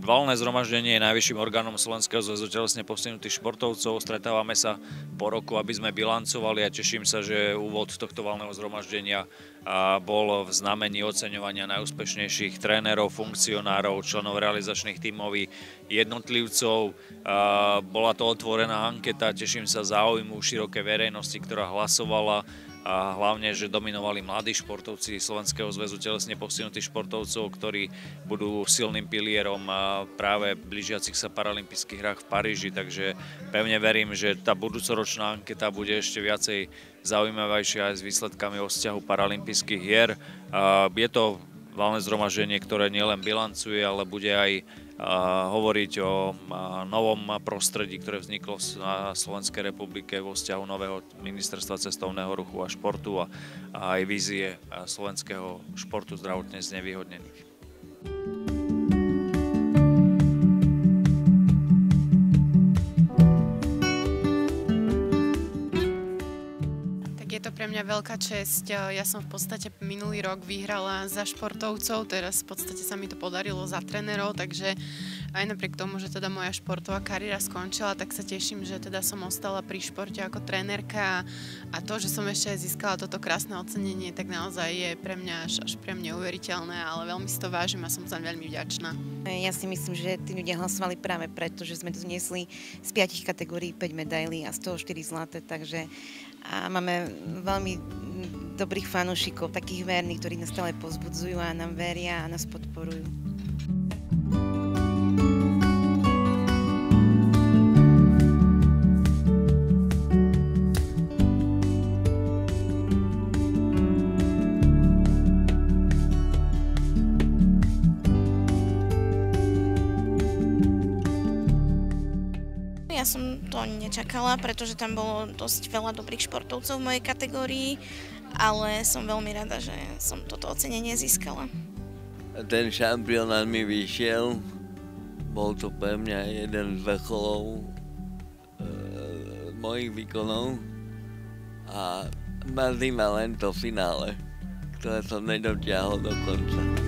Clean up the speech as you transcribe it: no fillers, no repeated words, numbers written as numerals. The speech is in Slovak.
Valné zhromaždenie je najvyšším orgánom Slovenského zväzu telesne postihnutých športovcov. Stretávame sa po roku, aby sme bilancovali a teším sa, že úvod tohto valného zhromaždenia bol v znamení oceňovania najúspešnejších trénerov, funkcionárov, členov realizačných tímov, jednotlivcov. Bola to otvorená anketa, teším sa záujmu širokej verejnosti, ktorá hlasovala. A hlavne, že dominovali mladí športovci Slovenského zväzu telesne postihnutých športovcov, ktorí budú silným pilierom práve blížiacich sa paralympijských hrách v Paríži. Takže pevne verím, že tá budúcoročná anketa bude ešte viacej zaujímavejšia aj s výsledkami o vzťahu paralympijských hier. Je to valné zhromaždenie, ktoré nielen bilancuje, ale bude aj hovoriť o novom prostredí, ktoré vzniklo v Slovenskej republike vo vzťahu nového ministerstva cestovného ruchu a športu a aj vízie slovenského športu zdravotne znevýhodnených. Je to pre mňa veľká česť. Ja som v podstate minulý rok vyhrala za športovcov, teraz v podstate sa mi to podarilo za trénerov, takže aj napriek tomu, že teda moja športová kariéra skončila, tak sa teším, že teda som ostala pri športe ako trénerka a to, že som ešte aj získala toto krásne ocenenie, tak naozaj je pre mňa až pre mňa neuveriteľné, ale veľmi si to vážim a som zaň veľmi vďačná. Ja si myslím, že tí ľudia hlasovali práve preto, že sme doniesli z 5 kategórií 5 medailí a z toho 4 zlaté, takže a máme veľmi dobrých fanúšikov, takých verných, ktorí nás stále povzbudzujú a nám veria a nás podporujú. Ja som to nečakala, pretože tam bolo dosť veľa dobrých športovcov v mojej kategórii, ale som veľmi rada, že som toto ocenenie získala. Ten šampionát mi vyšiel, bol to pre mňa jeden z vrcholov mojich výkonov a mrzí ma len to finále, ktoré som nedotiahol do konca.